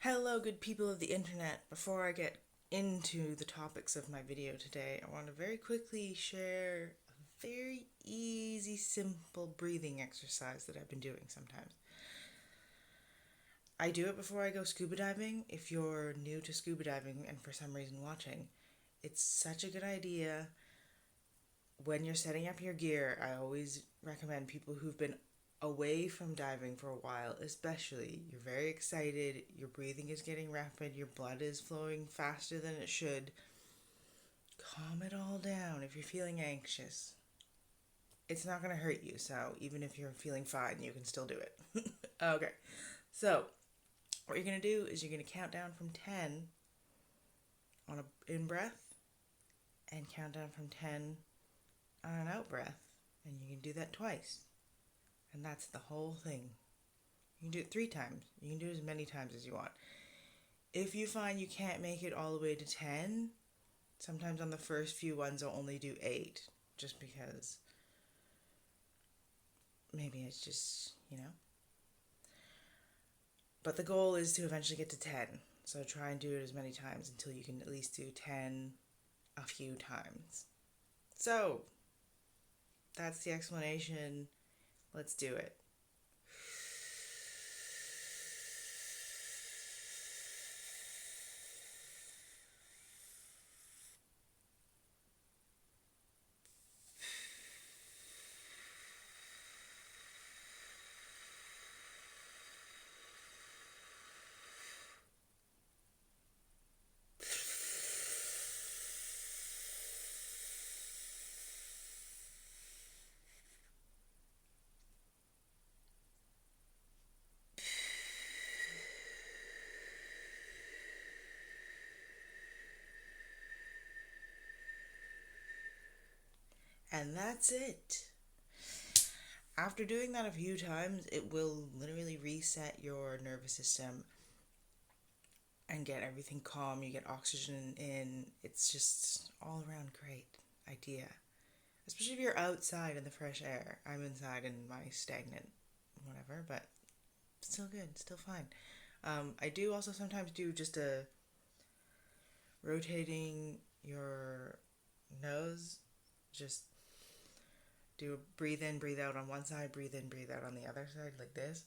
Hello, good people of the internet. Before I get into the topics of my video today, I want to very quickly share a very easy, simple breathing exercise that I've been doing sometimes. I do it before I go scuba diving. If you're new to scuba diving and for some reason watching, it's such a good idea. When you're setting up your gear, I always recommend people who've been away from diving for a while, especially. You're very excited, your breathing is getting rapid, your blood is flowing faster than it should. Calm it all down if you're feeling anxious. It's not going to hurt you, so even if you're feeling fine, you can still do it. Okay, so what you're going to do is you're going to count down from 10 on a in breath and count down from 10 on an out breath. And you can do that twice. And that's the whole thing. You can do it 3 times. You can do it as many times as you want. If you find you can't make it all the way to 10, sometimes on the first few ones I'll only do 8. Just because maybe it's just. But the goal is to eventually get to 10. So try and do it as many times until you can at least do 10 a few times. So, that's the explanation. Let's do it. And that's it. After doing that a few times, it will literally reset your nervous system and get everything calm. You get oxygen in. It's just all around great idea. Especially if you're outside in the fresh air. I'm inside in my stagnant whatever, but still good, still fine. I do also sometimes do just a rotating your nose. Just do a breathe in, breathe out on one side, breathe in, breathe out on the other side, like this.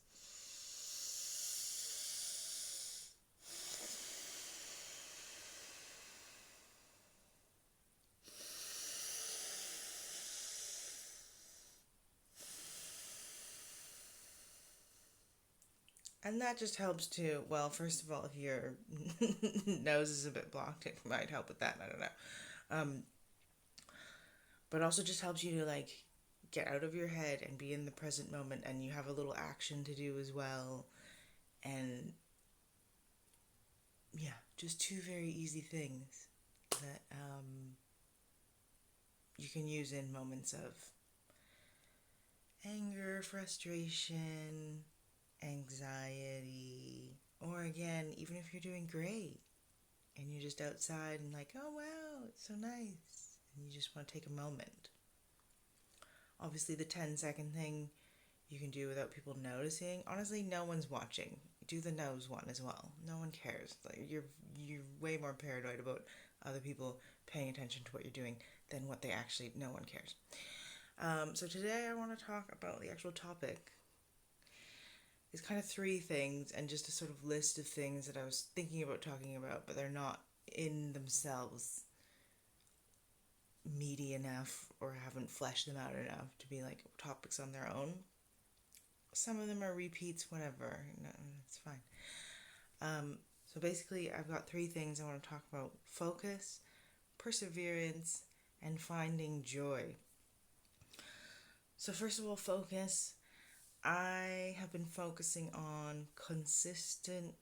And that just helps to, well, first of all, if your nose is a bit blocked, it might help with that. I don't know. Um, but also just helps you to get out of your head and be in the present moment, and you have a little action to do as well. And yeah, just 2 very easy things that you can use in moments of anger, frustration, anxiety, or again, even if you're doing great and you're just outside and oh wow, it's so nice, and you just want to take a moment. Obviously, the 10-second thing you can do without people noticing. Honestly, no one's watching. Do the nose one as well. No one cares. You're way more paranoid about other people paying attention to what you're doing than what they actually. No one cares. So today I want to talk about the actual topic. It's kind of 3 things and just a sort of list of things that I was thinking about talking about, but they're not in themselves meaty enough or haven't fleshed them out enough to be topics on their own. Some of them are repeats, whatever. No, it's fine. So basically, I've got 3 things I want to talk about: focus, perseverance, and finding joy. So first of all, focus. I have been focusing on consistent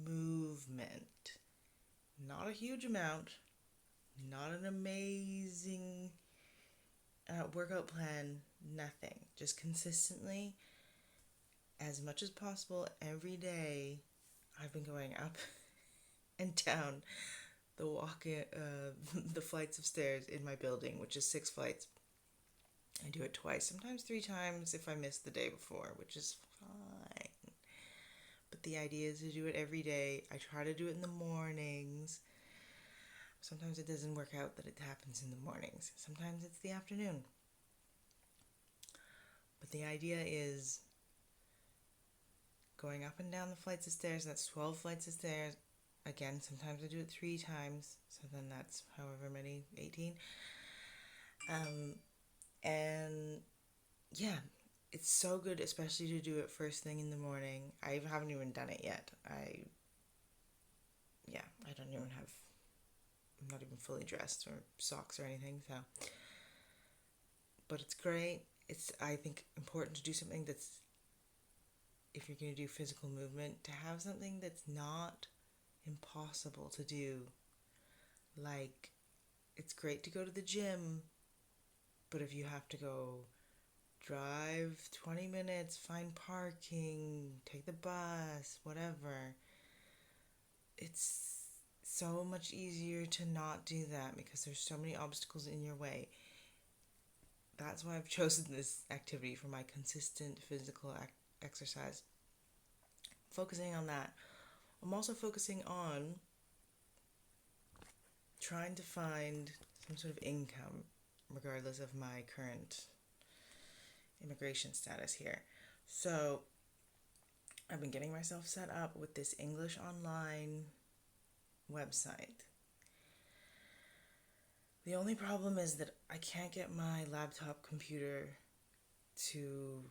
movement. Not a huge amount, not an amazing workout plan, nothing. Just consistently, as much as possible, every day, I've been going up and down the flights of stairs in my building, which is 6 flights. I do it twice, sometimes 3 times if I miss the day before, which is fine. But the idea is to do it every day. I try to do it in the mornings. Sometimes it doesn't work out that it happens in the mornings. Sometimes it's the afternoon. But the idea is going up and down the flights of stairs. That's 12 flights of stairs. Again, sometimes I do it 3 times. So then that's however many, 18. And yeah, it's so good, especially to do it first thing in the morning. I haven't even done it yet. I don't even have, I'm not even fully dressed or socks or anything, so. But it's great. It's, I think, important to do something that's, if you're going to do physical movement, to have something that's not impossible to do. Like, it's great to go to the gym, but if you have to go drive 20 minutes, find parking, take the bus, whatever, it's so much easier to not do that because there's so many obstacles in your way. That's why I've chosen this activity for my consistent physical exercise. Focusing on that. I'm also focusing on trying to find some sort of income regardless of my current immigration status here. So I've been getting myself set up with this English online website. The only problem is that I can't get my laptop computer to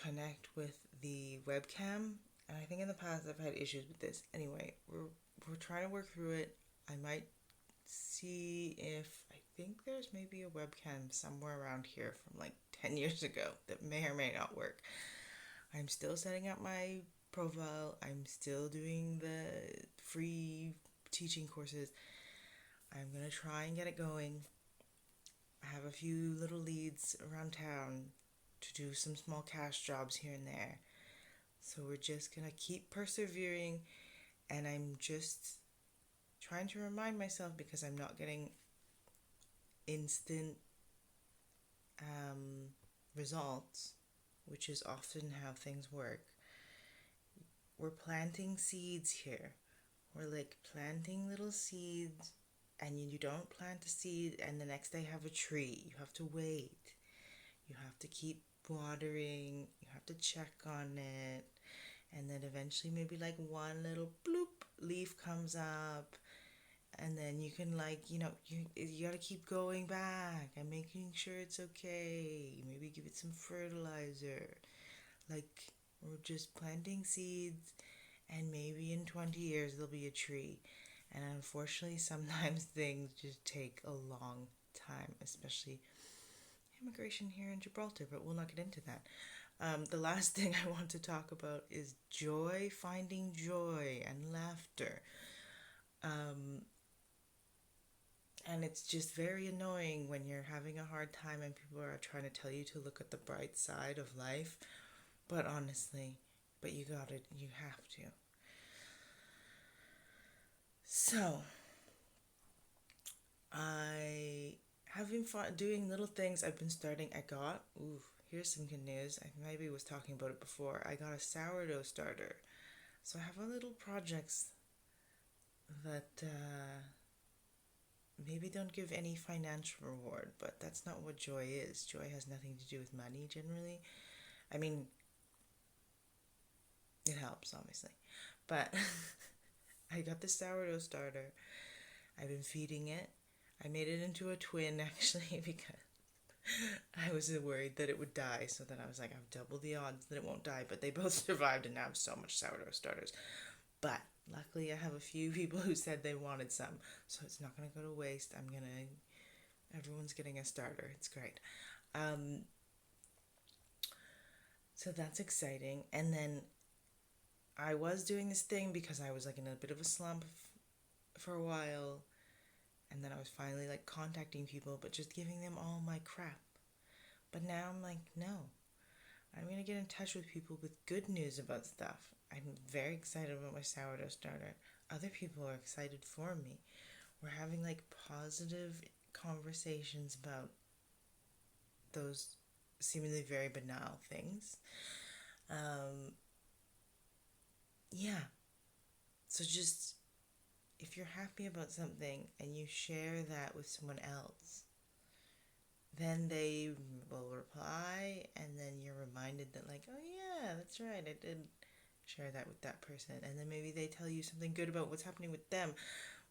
connect with the webcam, and I think in the past I've had issues with this. Anyway, we're trying to work through it. I might see if, I think there's maybe a webcam somewhere around here from like 10 years ago that may or may not work. I'm still setting up my profile. I'm still doing the free teaching courses. I'm going to try and get it going. I have a few little leads around town to do some small cash jobs here and there. So we're just going to keep persevering, and I'm just trying to remind myself, because I'm not getting instant results, which is often how things work. We're planting seeds here. We're like planting little seeds, and you don't plant a seed and the next day have a tree. You have to wait. You have to keep watering. You have to check on it. And then eventually maybe like one little bloop leaf comes up. And then you can you gotta keep going back and making sure it's okay. Maybe give it some fertilizer. Like, we're just planting seeds, and maybe in 20 years there'll be a tree. And unfortunately, sometimes things just take a long time, especially immigration here in Gibraltar, but we'll not get into that. The last thing I want to talk about is joy, finding joy and laughter. And it's just very annoying when you're having a hard time and people are trying to tell you to look at the bright side of life. But honestly, you have to. So, I have been doing little things. I've been starting, here's some good news. I maybe was talking about it before. I got a sourdough starter. So I have a little projects that maybe don't give any financial reward, but that's not what joy is. Joy has nothing to do with money generally. I mean, it helps, obviously. But I got the sourdough starter. I've been feeding it. I made it into a twin, actually, because I was worried that it would die. So then I was like, I've doubled the odds that it won't die. But they both survived, and now I have so much sourdough starters. But luckily, I have a few people who said they wanted some. So it's not going to go to waste. Everyone's getting a starter. It's great. So that's exciting. And then I was doing this thing because I was like in a bit of a slump for a while, and then I was finally like contacting people, but just giving them all my crap. But now I'm like, no, I'm gonna get in touch with people with good news about stuff. I'm very excited about my sourdough starter. Other people are excited for me. We're having like positive conversations about those seemingly very banal things. yeah, so just if you're happy about something and you share that with someone else, then they will reply, and then you're reminded that, like, oh yeah, that's right, I did share that with that person. And then maybe they tell you something good about what's happening with them.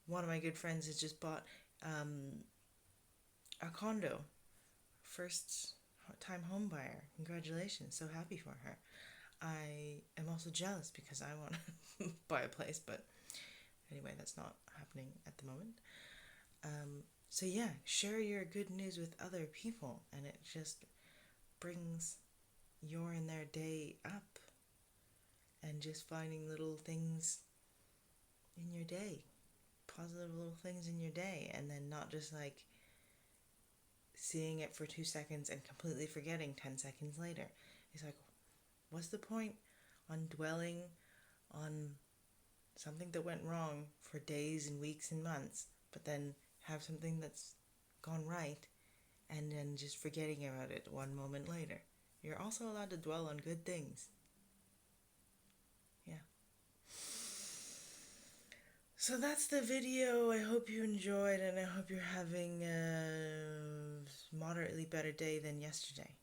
One of my good friends has just bought a condo, first time home buyer. Congratulations, so happy for her. I am also jealous because I want to buy a place, but anyway, that's not happening at the moment. So yeah, share your good news with other people, and it just brings your and their day up, and just finding little things in your day, positive little things in your day, and then not just like seeing it for 2 seconds and completely forgetting 10 seconds later. It's like, what's the point on dwelling on something that went wrong for days and weeks and months, but then have something that's gone right and then just forgetting about it one moment later? You're also allowed to dwell on good things. Yeah. So that's the video. I hope you enjoyed, and I hope you're having a moderately better day than yesterday.